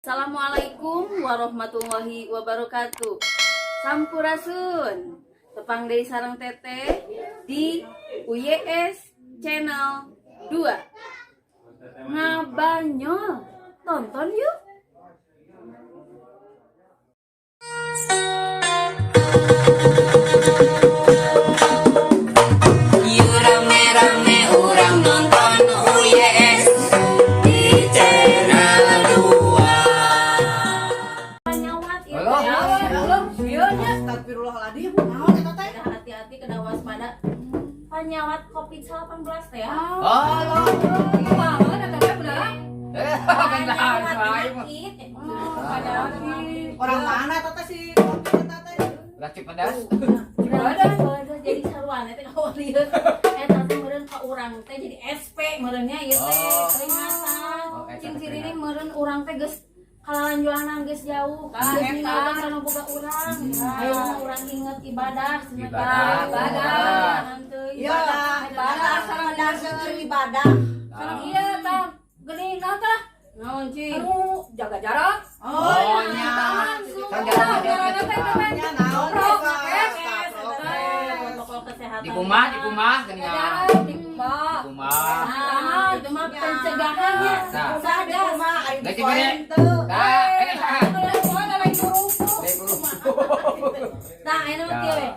Assalamualaikum warahmatullahi wabarakatuh. Sampurasun. Tepang deui sareng teteh di UYS Channel 2. Ngabanyol. Tonton yuk. Yuk rame-rame urang nonton UYS di channel 2. Nyawat ieu. Halo? Halo. Ieu nya. Astagfirullahaladzim, naon eta teh? Hati-hati kena waspada. Panyawat COVID-19 teh ya. Halo. Kumaha eta teh bener? Orang mana eta teh si kopi eta teh? Laki pedas. Jadi saruan teh ngawalieur. Eta teh meureun ka urang teh jadi SP meureunnya ieu teh keringatan. Cing ciri meureun urang teh geus kalalanjuanan geus jauh. Geus ninggalkeun kana boga urang. Ayo urang inget ibadah cenah ibadah. Ibadah sareng daseueur ibadah. Sareng ieu tah geuning naon tah? Naon cing? Jaga jarak. Oh nya. Nya naon Protokol kesehatan. Di kumah geningan. Di kumah. Ah, itu mah pencegahannya. Sadar. Lagi gede. Nah, ini mah kieu we.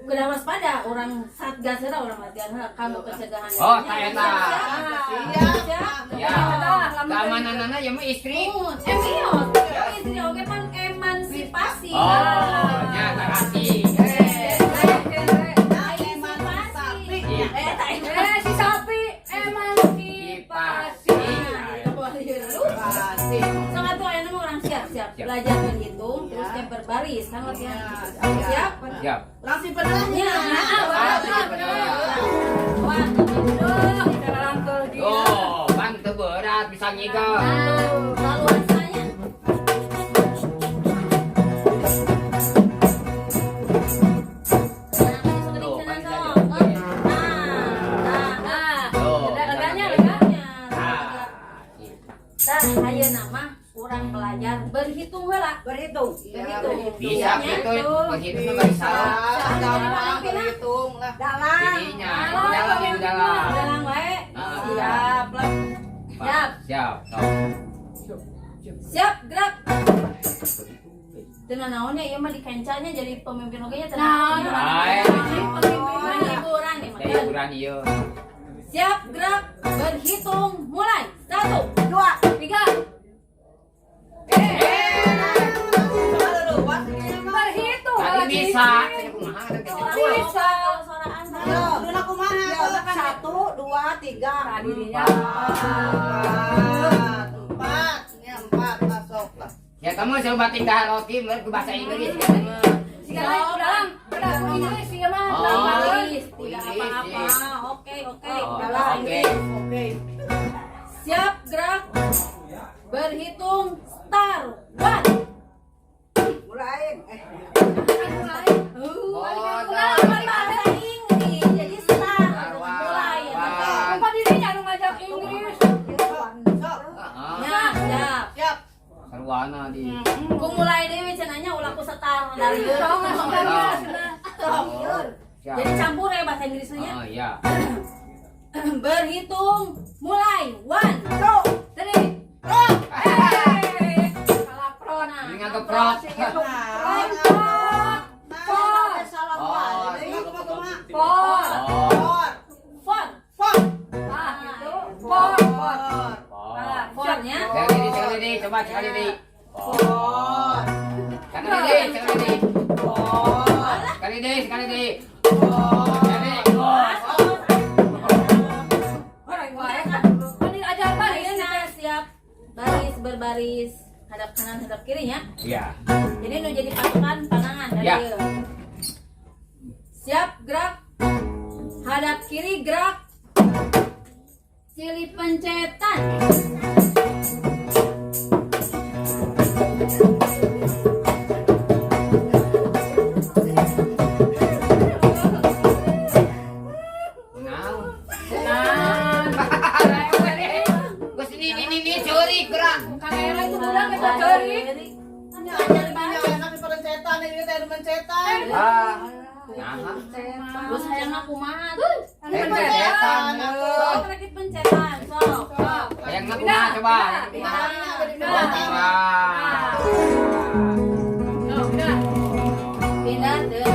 Kudu waspada orang satgas heula urang latihan heula kanggo pencegahan. Oh, ta eta. Ya. Keamananana ya mah istri. Emios. Istri oge pan emansipasi. Oh, nya tarasi. Si sapi emansipasi. Sangat tuh ayeuna mah urang siap belajar berhitung terus teh berbaris kan latihan. Siap? Siap. langsung pedangnya. Oh, bang teu berat bisa nyigal. Lalu rasanya ayeuna mah urang belajar berhitung heula. Berhitung. Bisa gitu, begitu mah bisa. Berhitung lah. Ininya, dalam. Dalang wae. Siap lah. Siap. Siap, gerak. Dengan naonnya ieu mah dikencanya jadi pemimpin oge nya tenang. Pemimpin hiburan nih mah. Hiburan ieu. Siap, gerak. Berhitung mulai. 1 2 3 Berhitung. Tadi bisa. bisa suaraan. Dulu kumaha? 1 2 3. Dirinya. 4. Ini 4 masuk lah. Ya kamu selalu batik dah roti ke bahasa Inggris. Sekarang dalam Inggris ya mah. Baris, tidak apa-apa. Oke. Dalam Inggris. Oke. Siap, gerak. Berhitung start. 1 Mulai. bahasa Inggris. Jadi start. Mulai. Apa dirinya nu ngajak Inggris? Ya, siap. Siap. Sarwana di. Ku mulai deui cenanya ulah ku setar dari Siap. jadi campur ya bahasa Inggrisnya. Oh iya. Berhitung mulai. 1 3 Salah pro nah. Ini nganggo prot. Sekali di, coba sekali di. Sekali di. Siap. Baris berbaris. Hadap kanan, hadap kirinya. Iya. Jadi nu jadi patokan panangan dari Ya. ieu. Siap, gerak. Hadap kiri, gerak. Silih pencetan. Gus ini curi gerak. Kamera itu budak kita Jadi ajar banget. Enak perencetan ini teh mencetan. Nah. Terus hayang kumaha tuh? Pencetan. Sok lagi pencetan, sok. Yang kumaha coba. Pindah deh.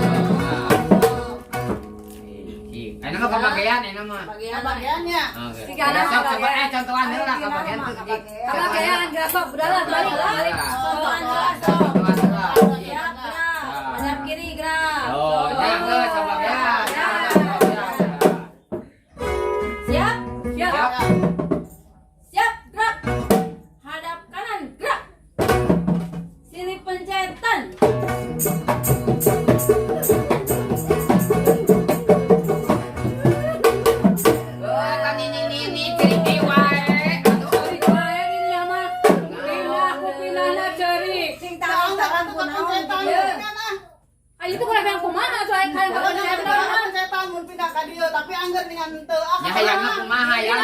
Enak mah kebagian, enak mah. Bagiannya. Oke. Coba contohan dulu lah kebagian tuh. Kebagian gerabak udahlah balik. Contohan jelas, sok. Siap, gerak. Hadap kiri, gerak. Oh, jangan kebagian. Siap? Siap. Siap, gerak. Hadap kanan, gerak. Silih pencetan. Ayo itu kurang yang kumaha soalnya kalian kalau Pencetan mun pindah ka dieu tapi angger dengan teu Ya hayangna kumaha hayang.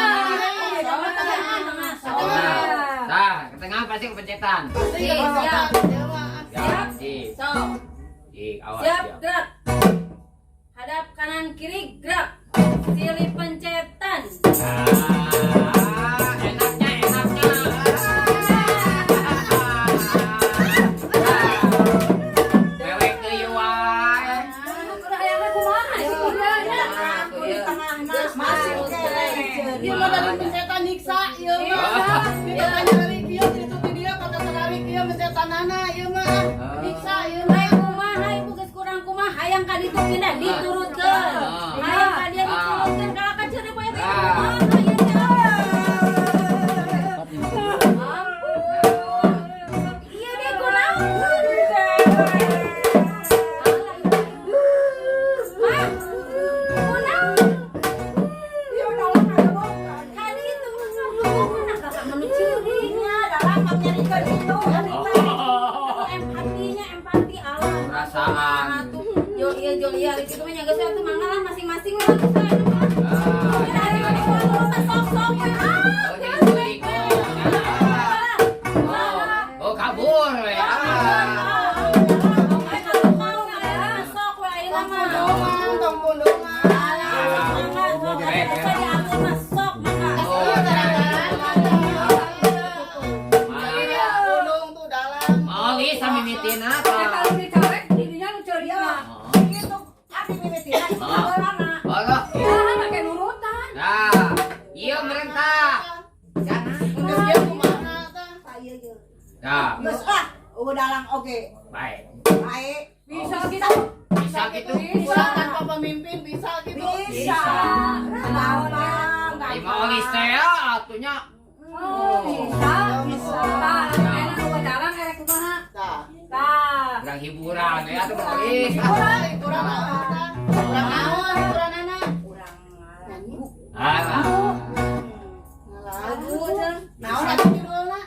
Tah, ke tengah pasti kepencetan. Siap. Siap. Sok. Awas. Siap, gerak. Hadap kanan kiri, gerak. Silih pencetan. Enaknya. Bewek teu wae. yang kumaha sih Masih ieu mah dari pencetan nyiksa ieu mah. Dia tanya dari kieu itu dia kata sekali kieu mencetanana ieu mah. Nyiksa ieu mah. Hayang kumaha ibu geus kurang kumaha hayang ka ditu pindah diturutkeun. Hayang ka dia diturutkeun kalau ka ceuri poe kumaha ieu teh. Ieu dia kunaon? Mah, kunaon? Tadi itu mana kakak menucurinya dalam nyarikeun itu. Empati Allah. Perasaan. Yo iya itu mah nyaga satu mangga lah masing-masing lah kita itu mah. Dari mana sok-sok we. Oh, kabur ya. Sok we ayeuna mah. Tong pundungan. Sok mangga. Pundung tuh dalam. Oh, bisa mimitina toh. kalau dicolek dirinya lu curi mah Gitu. Api mimitina itu Oh, lama. ya pakai nurutan Nah, iya merentah. Geus dia kumaha tah? Nah, Geus dalang oke. baik. Baik. bisa gitu Bisa gitu. Kurang tanpa pemimpin bisa gitu. Bisa. Gampang. Lima olis teh ya, atunya. bisa enak lu dalang erek kumaha Tah. tah Kurang hiburan ya tuh olis. Kurang naon? Kurang naon? Kurang nana? Ah, Lagu naon atuh judulna?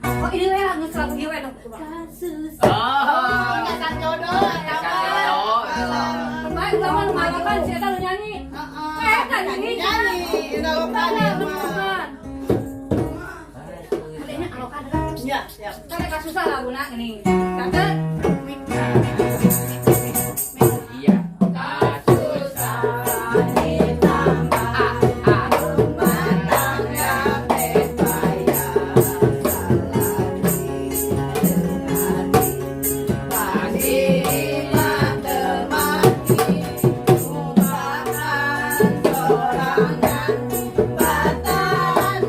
oh ini lah lagu lagu gue dong Kasus. oh, Kasar jodoh eta mah. baik lawan malakan si eta lu nyanyi Nyanyi udah lokal mah. adanya alokan kan Ya, siap. kan kasusah laguna ini kata iya. Kasus Batan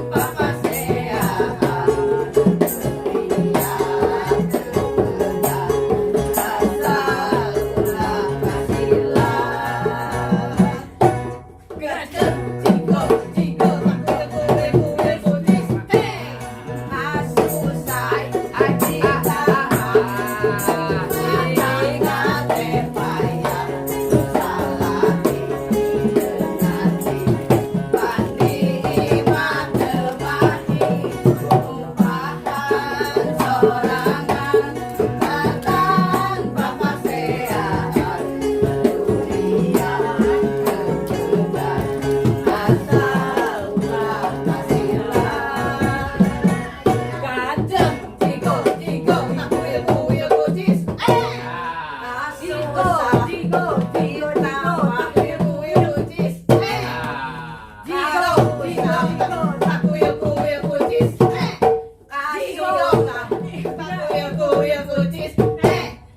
Kuil kucis.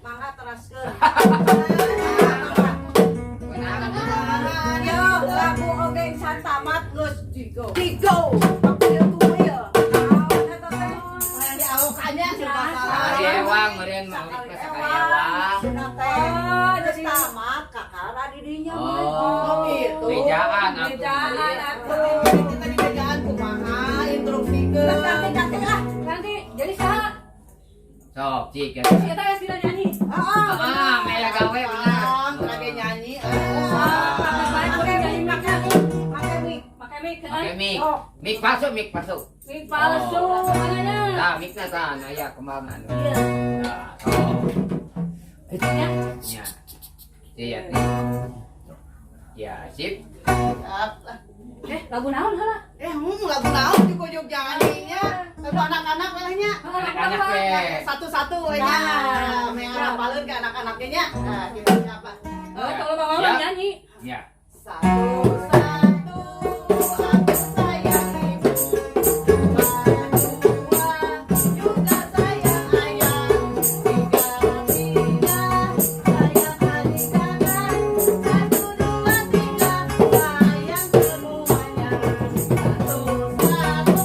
Mangga teraskeun. Yo, lagu oge san tamat geus digo. Digo. Kuil kuil. Di awokannya Ewang meureun mau sakayawang. jadi tamat kakara di dinya. Oh, gitu. Bejaan aku. Kita di bejaan kumaha instruksikeun. Ganti lah. Ganti jadi saha? Sok, cik ya. Si eta geus tidak nyanyi. Maya gawe bener. Lagi nyanyi. Baik oke jadi pakai mic. Oke, mik masuk, mik masuk. Mic palsu mananya. Nah, miknya kan, ya kemana? Iya. Nah, sok. Ya. Ya. Iya. Ya, sip. Lagu naon heula? Lagu naon di pojok nyanyinya. Lagu anak-anak welehnya. Anak-anak we. Satu-satu we nya. Mengarah paleur ke anak-anaknya nya. Nah, kita siapa? Kalau Bang Maman nyanyi. Ya. Satu-satu aku sayang ibu. Dua juga sayang ayah. Tiga sayang adik kakak. Satu, dua, tiga sayang semuanya. Satu-satu.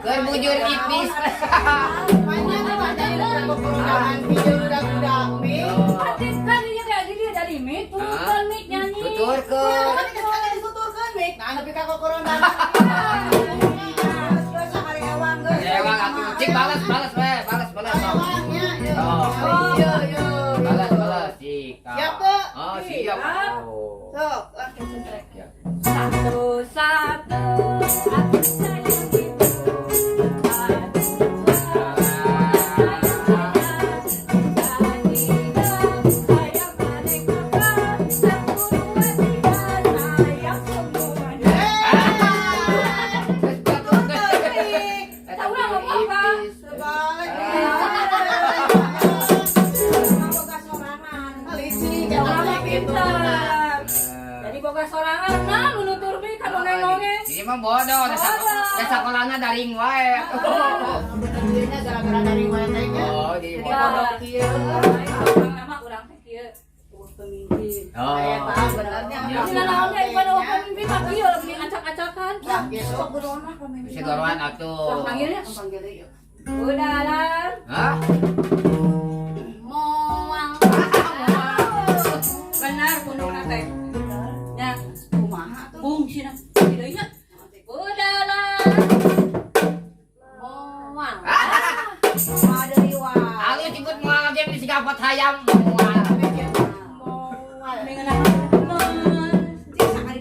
Berbujur ipis. Banyak banyak yang kekurangan video udah mie. Kan dia dari mic, turunkan mic nyanyi. Tuturkeun. Kan sekali dituturkeun mik. Nah, nepi ka kekurangan. Terus hari ewang geus. Ewang aku cik balas we, balas. Ewangnya. Oh. Yo. Balas cik. Siap, Kak? Oh, siap. Oh. Sok, langsung sentrek. Ya. Satu-satu aku sayang ibu. Jadi boga sorangan nah nu nutur mi ka nongeng-nongeng. Jadi mah bodoh, da sakolana daring wae. Benernya gara-gara dari WT-nya. Oh, di Jadi bodoh. bodoh kieu. Urang nama urang teh kieu. Pemimpin. Oh. Aya tahu benernya. Ya. Dina naon teh pada pemimpin mah kieu lagi acak-acakan. Nah, gitu. Sok berono pemimpin. Bisa dorongan atuh. Panggilnya. Panggil yuk. Udalan. Hah? Moang. Benar pundungna teh. Ya, Kumaha tuh? bung sina. Deui nya. Udalan. Moang. Ada liwat. Alus ikut moal game di sikapat hayam moal. Dengan apa?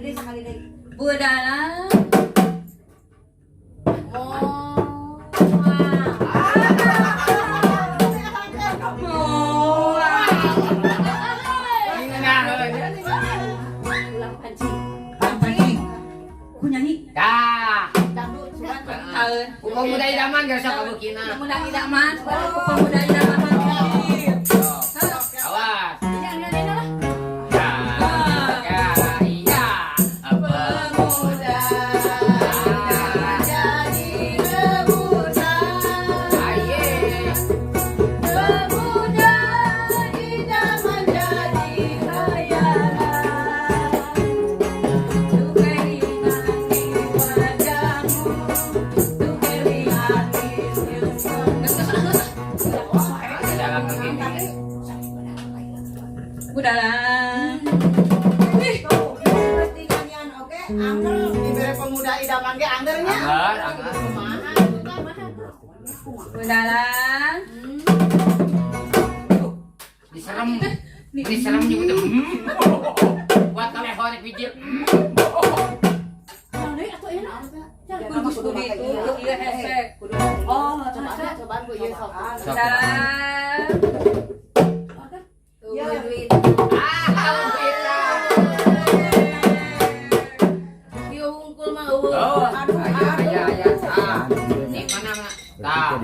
Sekali deh. Udalan. Ulang pancing. Pancing. Ku nyanyi. Dah. Dangdut surat. Taeun. Pemuda idaman gak usah kabukina. Pemuda idaman, pemuda idaman. Awas. Ini lah. Ya. Iya. Apa? Pemuda jadi rebuta. Aye. Pemuda idaman jadi khayalan. Tukeringan di wajahmu, tukeringan di Dalam begini. Udalan. Tuh, terus di nyanyian oke, angger dibere pemuda idaman ge anggernya. Anggar. Kumaha? Udalan. Diserem juga tuh. Buat kalian horek pijit. Deui atuh enak. Jangan kudu itu, ieu hese. Oh, Cobaan bu ieu sok. udalan. Ya. Duit. Alhamdulillah. Dia hungkul mah eueuh. Oh, ayah. Ini mana? Nah.